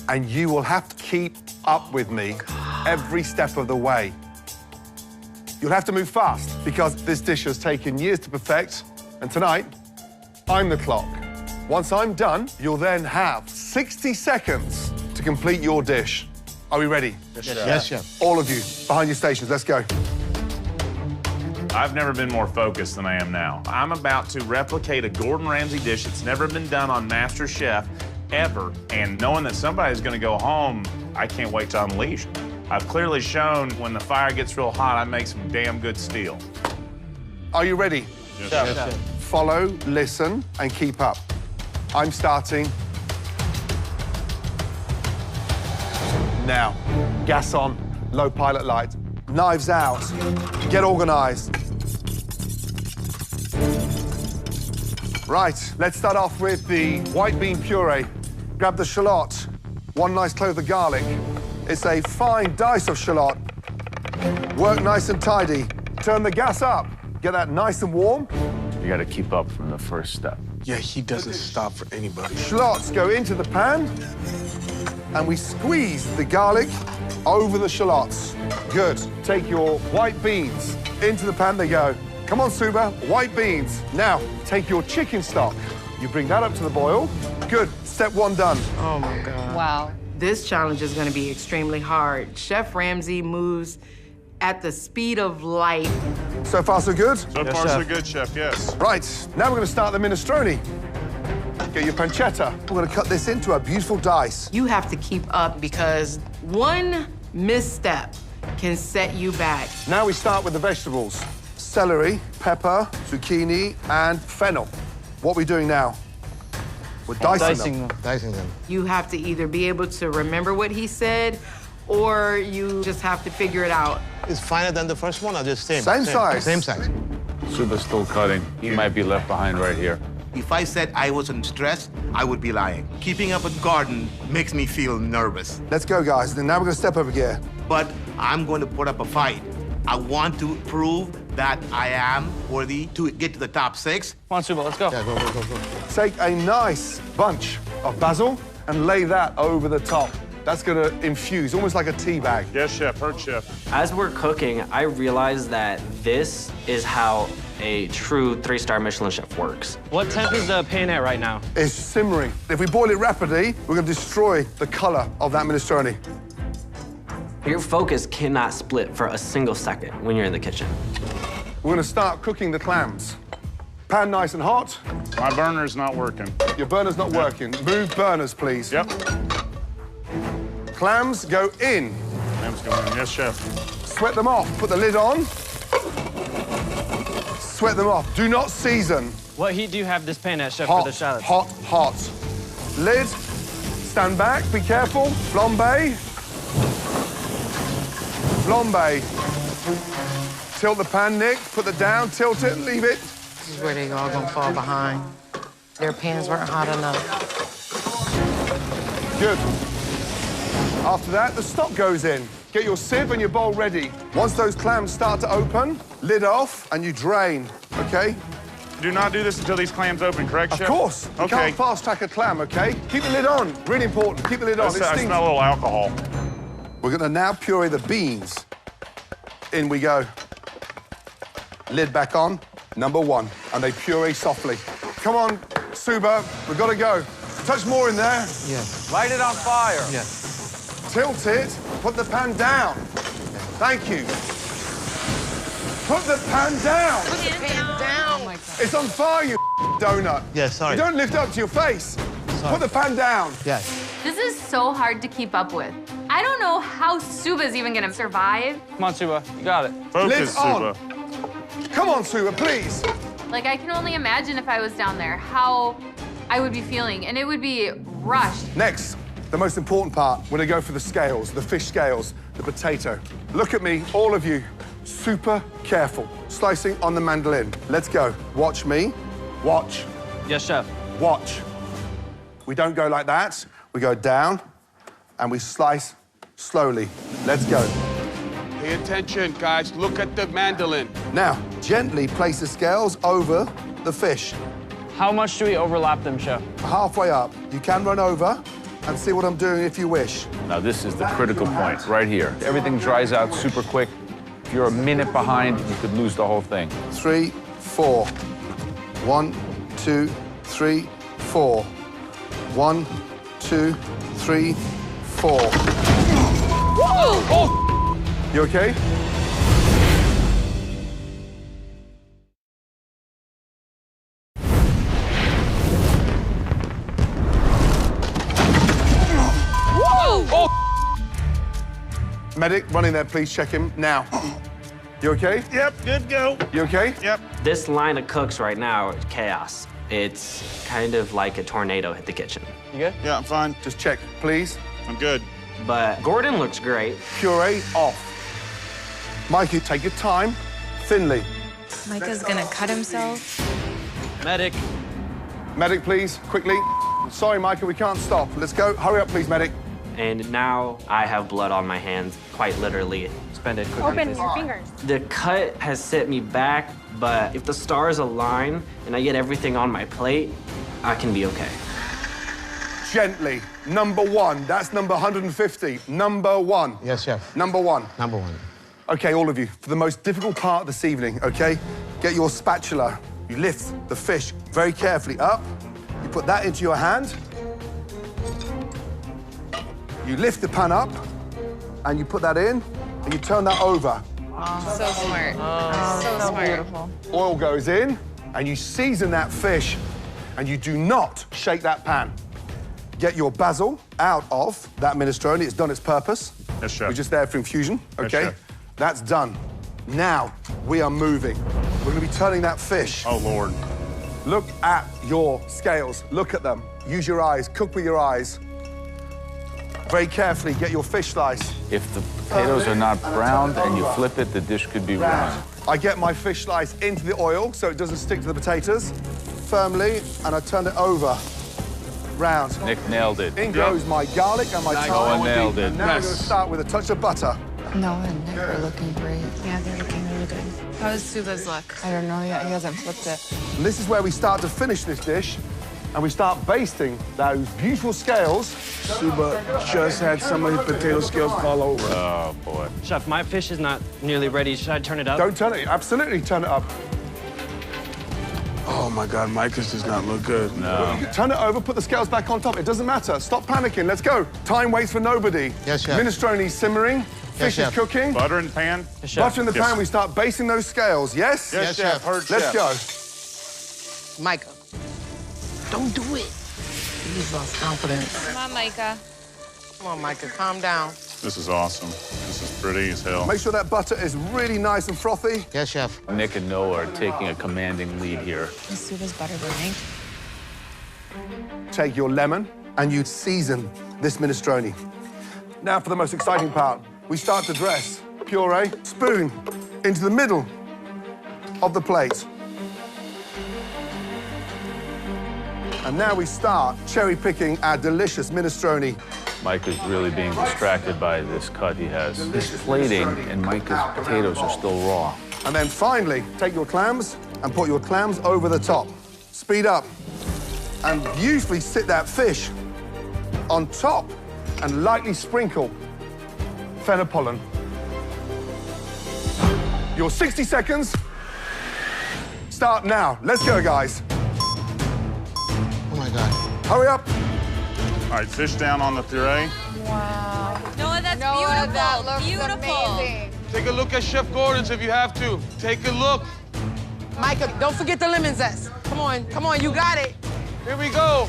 and you will have to keep up with me every step of the way. You'll have to move fast because this dish has taken years to perfect, and tonight, I'm the clock. Once I'm done, you'll then have 60 seconds to complete your dish. Are we ready? Yes, Chef. Yes, Chef. All of you, behind your stations, let's go. I've never been more focused than I am now. I'm about to replicate a Gordon Ramsay dish that's never been done on Masterchef ever. And knowing that somebody's gonna go home, I can't wait to unleash. I've clearly shown when the fire gets real hot, I make some damn good steel. Are you ready? Yes, Yes, Chef. Follow, listen, and keep up. I'm starting now. Gas on, low pilot light. Knives out. Get organized. Right, let's start off with the white bean puree. Grab the shallot, one nice clove of garlic. It's a fine dice of shallot. Work nice and tidy. Turn the gas up. Get that nice and warm. You gotta keep up from the first step. Yeah, he doesn't stop for anybody. Shallots go into the pan, and we squeeze the garlic over the shallots. Good. Take your white beans into the pan. They go. Come on, Suba, white beans. Now, take your chicken stock. You bring that up to the boil. Good. Step one done. Oh, my God. Wow. This challenge is going to be extremely hard. Chef Ramsay moves at the speed of light. So far, so good? So far, so good, Chef, yes. Right, now we're going to start the minestrone. Get your pancetta. We're going to cut this into a beautiful dice. You have to keep up because one misstep can set you back. Now we start with the vegetables. Celery, pepper, zucchini, and fennel. What are we doing now? We're dicing them. Dicing them. You have to either be able to remember what he said or you just have to figure it out. It's finer than the first one, or just same? Same size. Same size. Suba's still cutting. He might be left behind right here. If I said I wasn't stressed, I would be lying. Keeping up a garden makes me feel nervous. Let's go, guys. And now we're going to step over here. But I'm going to put up a fight. I want to prove that I am worthy to get to the top 6. Come on, Suba, let's go. Yeah, go. Take a nice bunch of basil and lay that over the top. That's going to infuse, almost like a tea bag. Yes, Chef, heard Chef. As we're cooking, I realized that this is how a true 3-star Michelin chef works. What temp is the pan at right now? It's simmering. If we boil it rapidly, we're going to destroy the color of that minestrone. Your focus cannot split for a single second when you're in the kitchen. We're going to start cooking the clams. Pan nice and hot. My burner's not working. Your burner's not working. Move burners, please. Yep. Clams go in. Clams going in. Yes, Chef. Sweat them off. Put the lid on. Sweat them off. Do not season. What heat do you have this pan at, Chef, Hot, for the shallots? hot, hot. Lid. Stand back. Be careful. Flambe. Flambe. Tilt the pan, Nick. Put it down. Tilt it. Leave it. This is where they all gonna fall behind. Their pans weren't hot enough. Good. After that, the stock goes in. Get your sieve and your bowl ready. Once those clams start to open, lid off, and you drain, okay? Do not do this until these clams open, correct, Of Chef? course. You Okay. can't fast-track a clam, okay? Keep the lid on. Really important. Keep the lid on. It I stinks. smell a little alcohol. We're gonna now puree the beans. In we go. Lid back on, number 1, and they puree softly. Come on, Suba, we've got to go. Touch more in there. Yeah. Light it on fire. Yeah. Tilt it, put the pan down. Thank you. Put the pan down. Put it down. Oh, my God. It's on fire, you donut. Yeah, sorry. You don't lift up to your face. Put the pan down. Yes. This is so hard to keep up with. I don't know how Suba's even gonna survive. Come on, Suba, you got it. Focus, Lid on. Suba. Come on, Suba, please. Like, I can only imagine if I was down there how I would be feeling, and it would be rushed. Next, the most important part, we're gonna go for the scales, the fish scales, the potato. Look at me, all of you, super careful. Slicing on the mandolin. Let's go. Watch me. Watch. Yes, Chef. Watch. We don't go like that. We go down, and we slice slowly. Let's go. Pay attention, guys. Look at the mandolin. Now, gently place the scales over the fish. How much do we overlap them, Chef? Halfway up. You can run over, and see what I'm doing if you wish. Now, this is the critical point right here. Everything dries out super quick. If you're a minute behind, you could lose the whole thing. 3, 4. 1, 2, 3, 4. 1, 2, 3, 4. Whoa! Oh. You okay? Medic, run in there, please. Check him now. You okay? Yep, good go. You okay? Yep. This line of cooks right now is chaos. It's kind of like a tornado hit the kitchen. You good? Yeah, I'm fine. Just check, please. I'm good. But Gordon looks great. Puree off. Mikey, take your time. Thinly. Micah's gonna cut himself. Medic. Medic, please, quickly. Sorry, Micah, we can't stop. Let's go. Hurry up, please, medic. And now I have blood on my hands, quite literally. Spend it quickly. Open your fingers. The cut has set me back, but if the stars align and I get everything on my plate, I can be okay. Gently. Number 1. That's number 150. Number 1. Yes, chef. Number 1. Number 1. Okay, all of you, for the most difficult part this evening, okay? Get your spatula. You lift the fish very carefully up. You put that into your hand. You lift the pan up, and you put that in, and you turn that over. So smart. So smart. Beautiful. Oil goes in, and you season that fish, and you do not shake that pan. Get your basil out of that minestrone. It's done its purpose. Yes, chef. We're just there for infusion, okay? chef. That's done. Now, we are moving. We're gonna be turning that fish. Oh, Lord. Look at your scales. Look at them. Use your eyes. Cook with your eyes. Very carefully, get your fish slice. If the potatoes are not browned and you flip it, the dish could be ruined. I get my fish slice into the oil so it doesn't stick to the potatoes firmly, and I turn it over. Round. Nick nailed it. In goes my garlic and my thyme. Noah nailed it. And now we're going to start with a touch of butter. Noah and Nick are looking great. Yeah, they're looking really good. How does Suba's look? I don't know yet. He hasn't flipped it. And this is where we start to finish this dish, and we start basting those beautiful scales. Suba just had some of his potato scales fall over. Oh, boy. Chef, my fish is not nearly ready. Should I turn it up? Don't turn it. Absolutely turn it up. Oh my God, Micah's does not look good. No. Turn it over, put the scales back on top. It doesn't matter. Stop panicking. Let's go. Time waits for nobody. Yes, chef. Minestrone simmering. Fish is chef. cooking. Butter in the pan? Yes, chef. Butter in the pan. We start basting those scales. Yes? Yes, chef. Heard Let's chef. go. Micah, don't do it. He's lost confidence. Come on, Micah. Come on, Micah, calm down. This is awesome. This is pretty as hell. Make sure that butter is really nice and frothy. Yes, chef. Nick and Noah are taking a commanding lead here. Suba's better than me. Take your lemon and you season this minestrone. Now for the most exciting part. We start to dress. Puree, spoon into the middle of the plate. And now we start cherry-picking our delicious minestrone. Mike is really being distracted by this cut he has. He's plating, and Micah's potatoes are still raw. And then finally, take your clams and put your clams over the top. Speed up and beautifully sit that fish on top and lightly sprinkle fennel pollen. Your 60 seconds start now. Let's go, guys. Oh my God. Hurry up. All right, fish down on the puree. Wow. Noah, that's Noah, beautiful. that looks Beautiful. amazing. Take a look at Chef Gordon's if you have to. Take a look. Micah, don't forget the lemon zest. Come on, you got it. Here we go.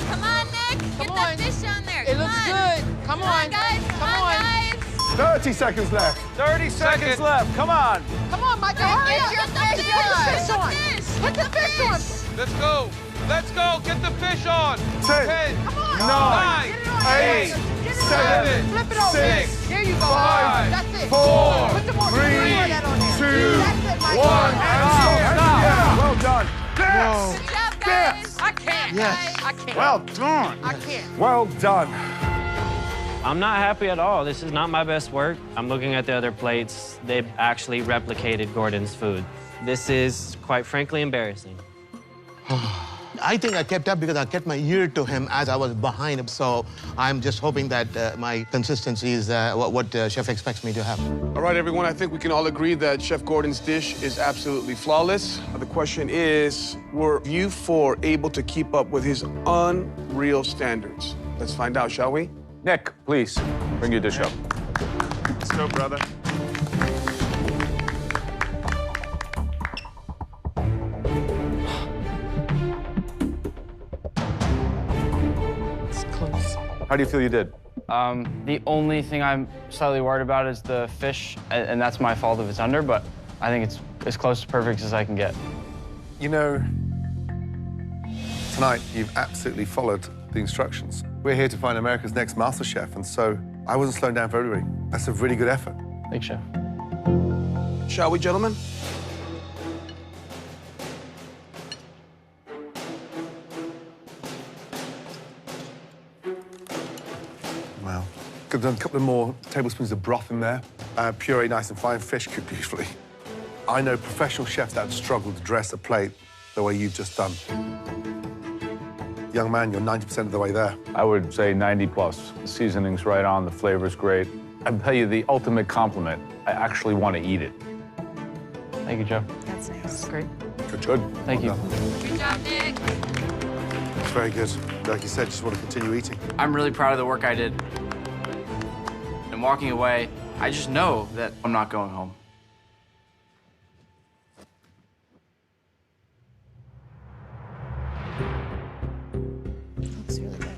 Come on, Nick. Get that fish on there. It looks good. Come on, guys. Come on, guys. 30 seconds left. 30 seconds left. Come on. Come on, Micah, hurry up. Get the Put the fish on. fish. Put the fish on. Let's go. Let's go. Get the fish on. 10, Come on. 9, Get it on. 8, Get it on. 7, Flip it over. 6, There you go. 5, That's it. 4, Put the more 3, 2, 1, that on there. That's it, Micah. and stop. Yeah, well done. Good job, guys. I can't. Yes. I can't. Well done. I can't. Well done. I'm not happy at all. This is not my best work. I'm looking at the other plates. They've actually replicated Gordon's food. This is, quite frankly, embarrassing. I think I kept up because I kept my ear to him as I was behind him. So I'm just hoping that my consistency is what Chef expects me to have. All right, everyone, I think we can all agree that Chef Gordon's dish is absolutely flawless. The question is, were you four able to keep up with his unreal standards? Let's find out, shall we? Nick, please, bring your dish up. Let's go, brother. It's close. How do you feel you did? The only thing I'm slightly worried about is the fish, and that's my fault if it's under, but I think it's as close to perfect as I can get. You know, tonight you've absolutely followed the instructions. We're here to find America's next Masterchef, and so I wasn't slowing down for everybody. That's a really good effort. Thanks, Chef. Shall we, gentlemen? Wow. Could have done a couple of more tablespoons of broth in there. Puree nice and fine, fish cooked beautifully. I know professional chefs that struggle to dress a plate the way you've just done. Young man, you're 90% of the way there. I would say 90 plus. The seasoning's right on, the flavor's great. I'd tell you the ultimate compliment. I actually want to eat it. Thank you, Joe. That's nice. That's great. Good job. Thank you. Good job, Nick. It's very good. Like you said, just want to continue eating. I'm really proud of the work I did. And walking away, I just know that I'm not going home. Looks really good.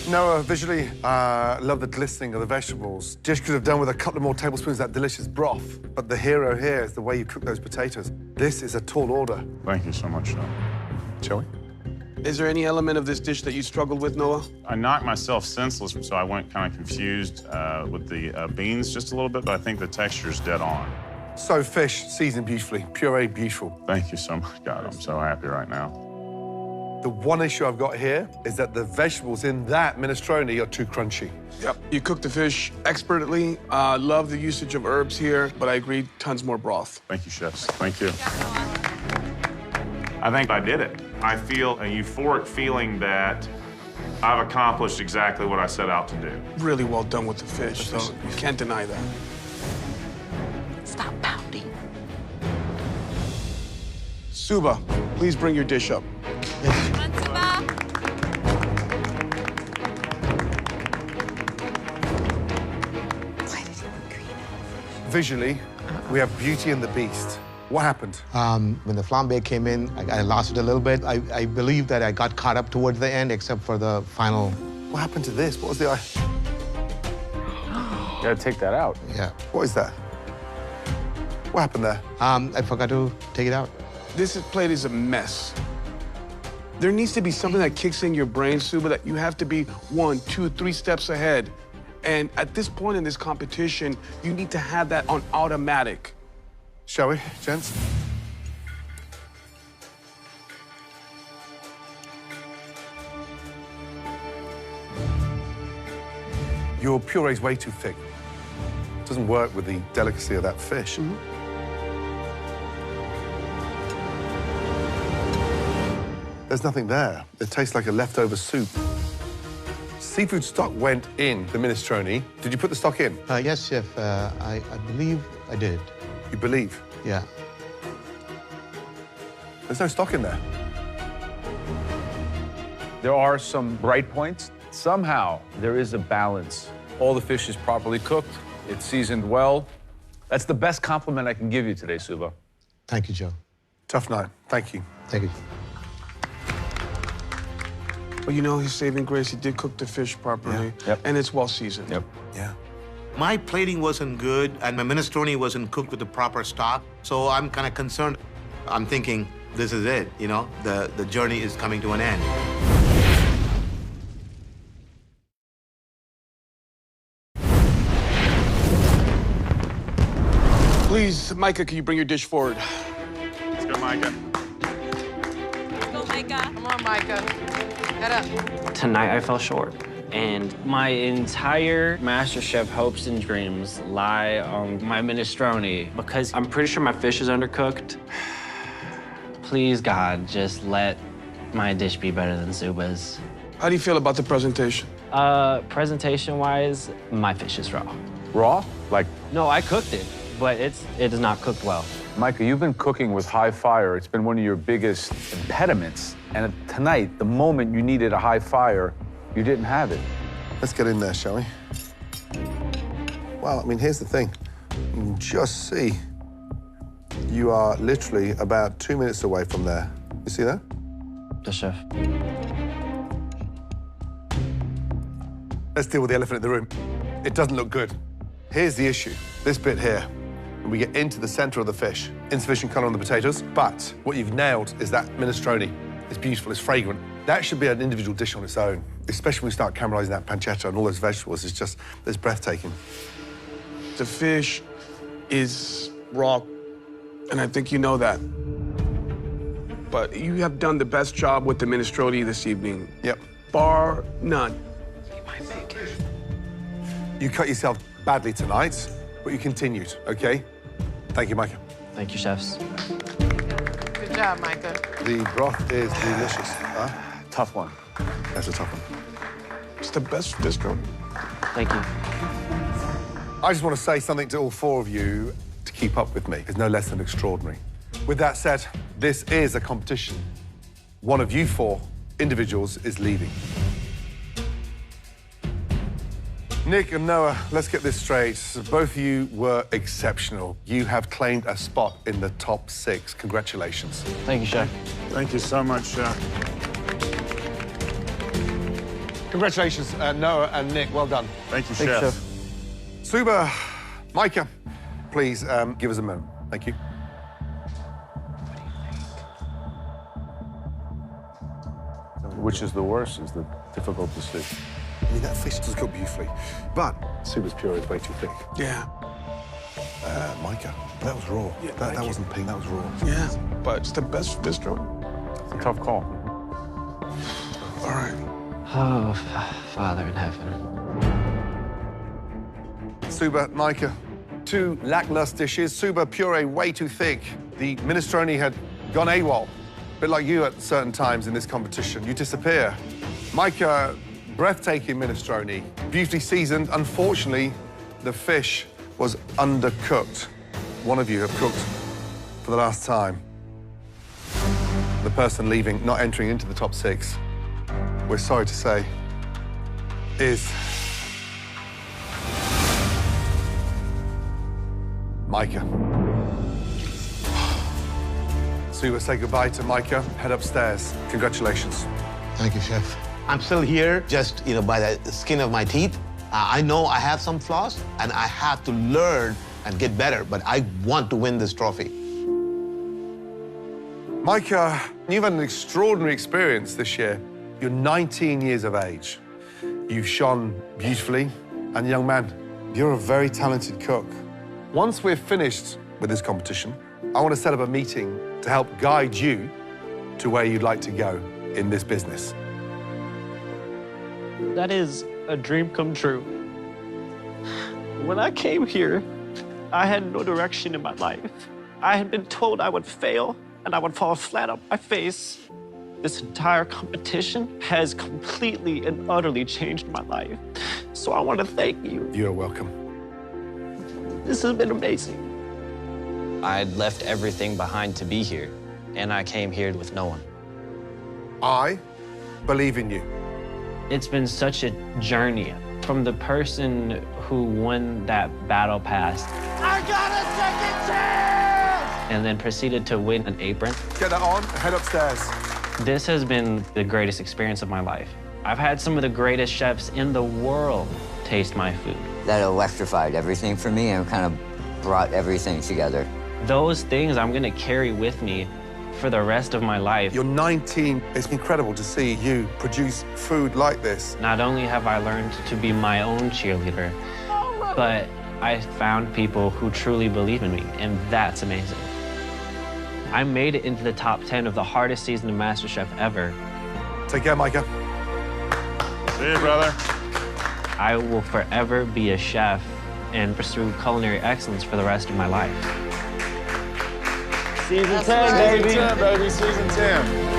Noah, visually, love the glistening of the vegetables. Dish could have done with a couple of more tablespoons of that delicious broth. But the hero here is the way you cook those potatoes. This is a tall order. Thank you so much, Noah. Shall we? Is there any element of this dish that you struggled with, Noah? I knocked myself senseless, so I went kind of confused with the beans just a little bit, but I think the texture's dead on. So fish, seasoned beautifully, puree beautiful. Thank you so much. God, I'm so happy right now. The one issue I've got here is that the vegetables in that minestrone are too crunchy. Yep. You cooked the fish expertly. Love the usage of herbs here, but I agree, tons more broth. Thank you, chefs. Thank you. I think I did it. I feel a euphoric feeling that I've accomplished exactly what I set out to do. Really well done with the fish, so you can't deny that. Stop pouting. Suba, please bring your dish up. Visually, we have Beauty and the Beast. What happened? When the flambe came in, I lost it a little bit. I believe that I got caught up towards the end, except for the final. What happened to this? What was the... You gotta take that out. Yeah. What is that? What happened there? I forgot to take it out. This plate is a mess. There needs to be something that kicks in your brain, Suba, that you have to be 1, 2, 3 steps ahead. And at this point in this competition, you need to have that on automatic. Shall we, gents? Your puree's way too thick. It doesn't work with the delicacy of that fish. There's nothing there. It tastes like a leftover soup. Seafood stock went in the minestrone. Did you put the stock in? Yes, Chef. I believe I did. You believe? Yeah. There's no stock in there. There are some bright points. Somehow, there is a balance. All the fish is properly cooked. It's seasoned well. That's the best compliment I can give you today, Suba. Thank you, Joe. Tough night. Thank you. Thank you. But you know, his saving grace, he did cook the fish properly. Yeah. Yep. And it's well seasoned. Yep. Yeah. My plating wasn't good, and my minestrone wasn't cooked with the proper stock, so I'm kind of concerned. I'm thinking, this is it, you know? The journey is coming to an end. Please, Micah, can you bring your dish forward? Let's go, Micah. Go, Micah. Come on, Micah. Head up. Tonight I fell short. And my entire MasterChef hopes and dreams lie on my minestrone. Because I'm pretty sure my fish is undercooked. Please, God, just let my dish be better than Suba's. How do you feel about the presentation? Presentation-wise, my fish is raw. Raw? Like, No, I cooked it, but it is not cooked well. Micah, you've been cooking with high fire. It's been one of your biggest impediments. And tonight, the moment you needed a high fire, you didn't have it. Let's get in there, shall we? Well, I mean, here's the thing. You can just see you are literally about 2 minutes away from there. You see that? The chef. Let's deal with the elephant in the room. It doesn't look good. Here's the issue. This bit here. When we get into the center of the fish, insufficient color on the potatoes, but what you've nailed is that minestrone. It's beautiful, it's fragrant. That should be an individual dish on its own, especially when we start caramelizing that pancetta and all those vegetables. It's breathtaking. The fish is raw, and I think you know that. But you have done the best job with the minestrone this evening. Yep. Bar none. You cut yourself badly tonight, but you continued, okay? Thank you, Micah. Thank you, chefs. Good job, Micah. The broth is delicious. Huh? Tough one. That's a tough one. It's the best minestrone. Thank you. I just want to say something to all four of you to keep up with me. It's no less than extraordinary. With that said, this is a competition. One of you four individuals is leaving. Nick and Noah, let's get this straight. Both of you were exceptional. You have claimed a spot in the top 6. Congratulations. Thank you, chef. Thank you so much, Chef. Congratulations, Noah and Nick. Well done. Thank you, Thank you, Chef. chef. Suba, Micah, please give us a moment. Thank you. Which is the worst, is the difficult to see. I mean, that fish does cook beautifully, but Suba's puree is way too thick. Yeah. Micah, that was raw. Yeah, that wasn't pink, that was raw. Yeah, but it's the best minestrone. It's a tough call. All right. Oh, Father in heaven. Suba, Micah, 2 lackluster dishes. Suba, puree way too thick. The minestrone had gone AWOL. A bit like you at certain times in this competition. You disappear. Micah, breathtaking minestrone, beautifully seasoned. Unfortunately, the fish was undercooked. One of you have cooked for the last time. The person leaving, not entering into the top 6, we're sorry to say, is Micah. Suba, say goodbye to Micah. Head upstairs. Congratulations. Thank you, chef. I'm still here just, by the skin of my teeth. I know I have some flaws, and I have to learn and get better, but I want to win this trophy. Micah, you've had an extraordinary experience this year. You're 19 years of age. You've shone beautifully, and young man, you're a very talented cook. Once we're finished with this competition, I want to set up a meeting to help guide you to where you'd like to go in this business. That is a dream come true. When I came here, I had no direction in my life. I had been told I would fail and I would fall flat on my face. This entire competition has completely and utterly changed my life. So I want to thank you. You're welcome. This has been amazing. I'd left everything behind to be here, and I came here with no one. I believe in you. It's been such a journey from the person who won that battle pass. I got a second chance! And then proceeded to win an apron. Get that on, head upstairs. This has been the greatest experience of my life. I've had some of the greatest chefs in the world taste my food. That electrified everything for me and kind of brought everything together. Those things I'm gonna carry with me for the rest of my life. You're 19. It's incredible to see you produce food like this. Not only have I learned to be my own cheerleader, but I found people who truly believe in me, and that's amazing. I made it into the top 10 of the hardest season of MasterChef ever. Take care, Micah. See you, brother. I will forever be a chef and pursue culinary excellence for the rest of my life. Season 10, baby. Season 10, baby. Season 10.